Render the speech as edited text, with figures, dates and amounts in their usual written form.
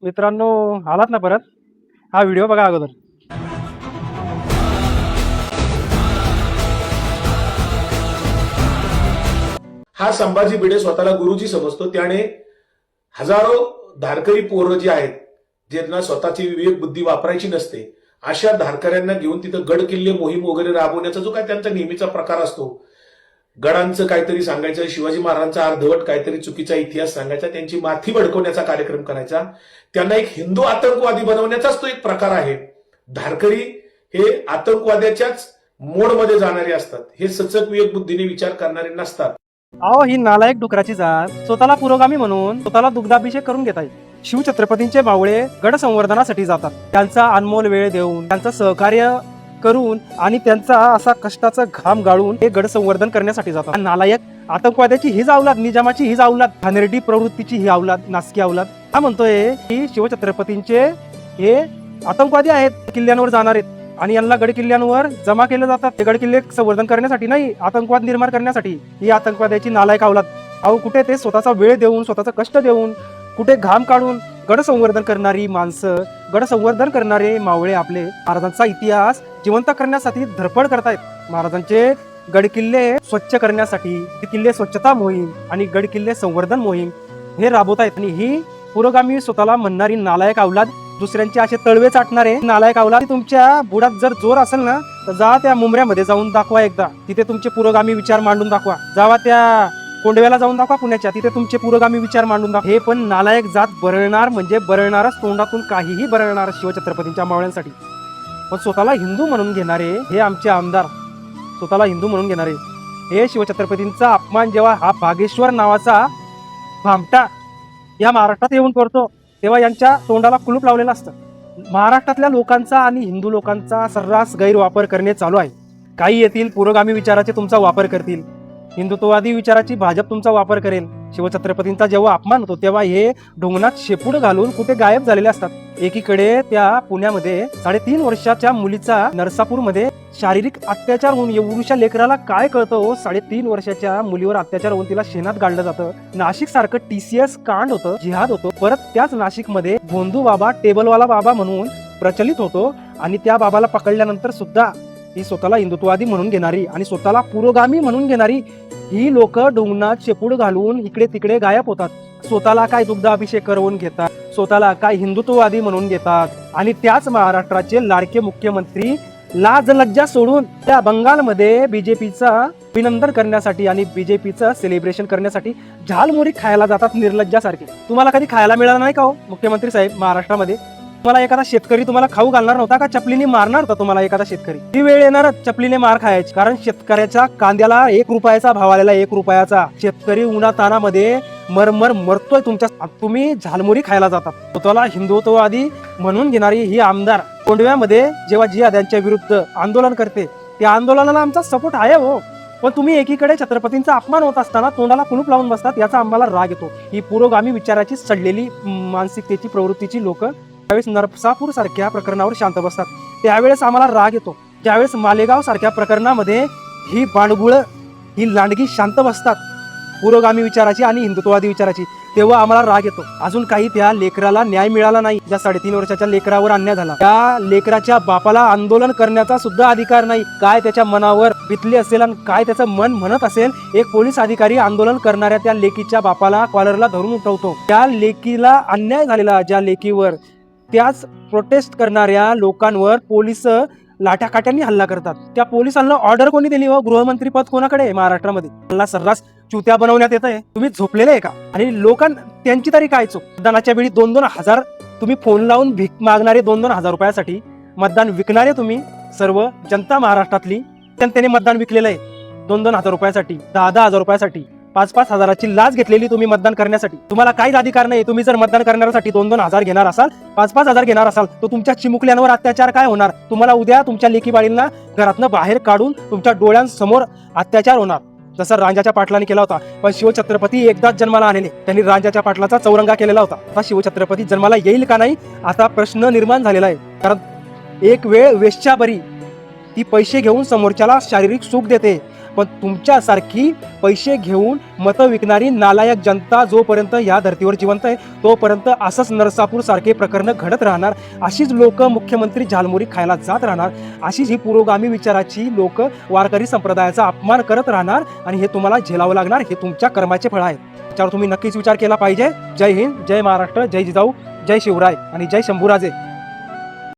मित्रांनो, आलात ना परत? हा व्हिडिओ बघा अगोदर. हा संभाजी भिडे स्वतःला गुरुजी समजतो. त्याने हजारो धारकरी पोरं जी आहेत, ज्यांना स्वतःची विवेक बुद्धी वापरायची नसते, अशा धारकऱ्यांना घेऊन तिथं गड किल्ले मोहीम वगैरे राबवण्याचा जो काय त्यांचा नेहमीचा प्रकार असतो, गडांचं काहीतरी सांगायचं, शिवाजी महाराजांचा अर्धवट काहीतरी चुकीचा इतिहास सांगायचा, त्यांची माथी भडकवण्याचा कार्यक्रम करायचा, त्यांना एक हिंदू आतंकवादी बनवण्याचाच तो एक प्रकार आहे. धारकरी हे आतंकवाद्याच्याच मोडमध्ये जाणारे असतात. हे सचक विवेक बुद्धीने विचार करणारे नसतात. अहो, ही नालायक डुकराची जात स्वतःला पुरोगामी म्हणून स्वतःला दुग्धाभिषेक करून घेत आहे. शिवछत्रपतींचे मावळे गड संवर्धनासाठी जातात. त्यांचा अनमोल वेळ देऊन, त्यांचं सहकार्य करून आणि त्यांचा असा कष्टाचा घाम गाळून हे गड संवर्धन करण्यासाठी जातात. नालायक आतंकवाद्याची हीच अवलाद, निजामाची हीच अवलाद, घाणेरडी प्रवृत्तीची ही अवलाद, नासकी अवलाद हा म्हणतोय की शिवछत्रपतींचे हे आतंकवादी आहेत, किल्ल्यांवर जाणार आहेत आणि यांना गड किल्ल्यांवर जमा केले जातात. ते गड किल्ले संवर्धन करण्यासाठी नाही, आतंकवाद निर्माण करण्यासाठी. ही आतंकवाद्याची नालायक अवलाद. अहो, कुठे ते स्वतःचा वेळ देऊन, स्वतःचं कष्ट देऊन, कुठे घाम काढून गड संवर्धन करणारी माणसं, गड संवर्धन करणारे मावळे आपले महाराजांचा इतिहास जिवंत करण्यासाठी धडपड करतायत. महाराजांचे गड किल्ले स्वच्छ करण्यासाठी किल्ले स्वच्छता मोहीम आणि गड किल्ले संवर्धन मोहीम हे राबवतायत. आणि ही पुरोगामी स्वतःला म्हणणारी नालायक अवलाद, दुसऱ्यांचे असे तळवे चाटणारे नालायक अवलाद, तुमच्या बुडात जर जोर असेल ना तर जा त्या मुंबऱ्यामध्ये जाऊन दाखवा एकदा. तिथे तुमचे पुरोगामी विचार मांडून दाखवा. जावा त्या कोंडव्याला जाऊन दाखवा पुण्याच्या, तिथे तुमचे पुरोगामी विचार मांडून दाखवा. हे पण नालायक जात बरळणार म्हणजे बरळणारच, तोंडातून काहीही बरळणार शिवछत्रपतींच्या मावळ्यांसाठी. पण स्वतःला हिंदू म्हणून घेणारे हे आमचे आमदार, स्वतःला हिंदू म्हणून घेणारे हे शिवछत्रपतींचा अपमान जेव्हा हा भागेश्वर नावाचा भामटा या महाराष्ट्रात येऊन करतो, तेव्हा यांच्या तोंडाला कुलूप लावलेलं असतं. महाराष्ट्रातल्या लोकांचा आणि हिंदू लोकांचा सर्रास गैरवापर करणे चालू आहे. काही येतील पुरोगामी विचाराचे तुमचा वापर करतील, हिंदुत्ववादी विचाराची भाजप तुमचा वापर करेल. शिवछत्रपतींचा जेव्हा अपमान होतो तेव्हा हे ढोंगणात शेपूड घालून कुठे गायब झालेले असतात. एकीकडे त्या पुण्यामध्ये 3.5 वर्षाच्या मुलीचा नरसापूरमध्ये शारीरिक अत्याचार होऊन, एवढ्या लेकराला काय कळतं हो, 3.5 वर्षाच्या मुलीवर अत्याचार होऊन तिला शेणात गाडलं जातं. नाशिक सारखं TCS कांड होतं, जिहाद होतो. परत त्याच नाशिकमध्ये भोंदू बाबा, टेबलवाला बाबा म्हणून प्रचलित होतो आणि त्या बाबाला पकडल्यानंतर सुद्धा ही स्वतःला हिंदुत्ववादी म्हणून घेणारी आणि स्वतःला पुरोगामी म्हणून घेणारी ही लोक डोंगणात शेपूड घालून इकडे तिकडे गायब होतात. स्वतःला काय दुग्धाभिषेक करून घेतात, स्वतःला काय हिंदुत्ववादी म्हणून घेतात. आणि त्याच महाराष्ट्राचे लाडके मुख्यमंत्री लाज लज्जा सोडून त्या बंगालमध्ये बीजेपीचा अभिनंदन करण्यासाठी आणि बीजेपीचं सेलिब्रेशन करण्यासाठी झालमुरी खायला जातात निर्लज्जासारखे. तुम्हाला कधी खायला मिळालं नाही का हो मुख्यमंत्री साहेब महाराष्ट्रामध्ये? तुम्हाला एखादा शेतकरी तुम्हाला खाऊ घालणार नव्हता का? चपलीने मारणार होता तुम्हाला एखादा शेतकरी? ती वेळ येणारच चपलीने मार खायची, कारण शेतकऱ्याच्या कांद्याला 1 रुपयाचा भाव आलेला, 1 रुपयाचा. शेतकरी उन्हातानामध्ये मरमर मरतोय तुमच्या, तुम्ही झालमुरी खायला जातात. स्वतःला हिंदुत्ववादी म्हणून घेणारी ही आमदार कोंडव्यामध्ये जेव्हा जिहाद्यांच्या विरुद्ध आंदोलन करते, त्या आंदोलनाला आमचा सपोर्ट आहे हो. पण तुम्ही एकीकडे छत्रपतींचा अपमान होत असताना तोंडाला कुलूप लावून बसतात, याचा आम्हाला राग येतो. ही पुरोगामी विचाराची सडलेली मानसिकतेची प्रवृत्तीची लोक त्यावेळेस नरसापूर सारख्या प्रकरणावर शांत बसतात, त्यावेळेस आम्हाला राग येतो. ज्यावेळेस मालेगाव सारख्या प्रकरणामध्ये ही बाणगुळ, ही लांडगी शांत बसतात पुरोगामी विचाराची आणि हिंदुत्ववादी विचाराची, तेव्हा आम्हाला राग येतो. अजून काही त्या लेकराला न्याय मिळाला नाही, ज्या 3.5 वर्षाच्या लेकरावर अन्याय झाला. त्या लेकराच्या बापाला आंदोलन करण्याचा सुद्धा अधिकार नाही. काय त्याच्या मनावर बितले असेल आणि काय त्याचं मन म्हणत असेल, एक पोलीस अधिकारी आंदोलन करणाऱ्या त्या लेकीच्या बापाला कॉलरला धरून उठवतो. त्या लेकीला अन्याय झालेला, ज्या लेकीवर, त्याच प्रोटेस्ट करणाऱ्या लोकांवर पोलीस लाठ्याकाठ्यांनी हल्ला करतात. त्या पोलिसांना ऑर्डर कोणी दिली हो? गृहमंत्री पद कोणाकडे आहे महाराष्ट्रामध्ये? मला सर्रास चुत्या बनवण्यात येत आहे. तुम्ही झोपलेले आहे का? आणि लोकांना त्यांची तरी काय चूक? मतदानाच्या वेळी 2-2 हजार तुम्ही फोन लावून भीक मागणारे, 2-2 हजार रुपयासाठी मतदान विकणारे तुम्ही सर्व जनता महाराष्ट्रातली जनतेने मतदान विकलेलं आहे. 2-2 हजार रुपयासाठी, 10-10 हजार रुपयासाठी, 5-5 हजाराची लाच घेतलेली तुम्ही मतदान करण्यासाठी. तुम्हाला काहीच अधिकार नाही. तुम्ही जर मतदान करण्यासाठी 2-2 हजार घेणार असाल, 5-5 हजार घेणार असाल, तर तुमच्या चिमुकल्यांवर अत्याचार काय होणार? तुम्हाला उद्या तुमच्या लेकीबाळींना घरातनं बाहेर काढून तुमच्या डोळ्यांसमोर अत्याचार होणार, जसं रांजाच्या पाटलाने केला होता. पण शिवछत्रपती एकदाच जन्माला आलेले, त्यांनी रांजाच्या पाटलाचा चौरंगा केलेला होता. आता शिवछत्रपती जन्माला येईल का नाही आता प्रश्न निर्माण झालेला आहे. कारण एक वेळ वेश्या बरी, ती पैसे घेऊन समोरच्याला शारीरिक सुख देते पण तुमच्यासारखी पैसे घेऊन मतं विकणारी नालायक जनता जोपर्यंत या धर्तीवर जिवंत आहे तोपर्यंत असंच नरसापूर सारखे प्रकरण घडत राहणार. अशीच लोक मुख्यमंत्री झालमुरी खायला जात राहणार. अशीच ही पुरोगामी विचाराची लोक वारकरी संप्रदायाचा अपमान करत राहणार आणि हे तुम्हाला झेलावं लागणार. हे तुमच्या कर्माचे फळ आहे. त्याच्यावर तुम्ही नक्कीच विचार केला पाहिजे. जय हिंद, जय महाराष्ट्र, जय जिजाऊ, जय शिवराय आणि जय शंभूराजे.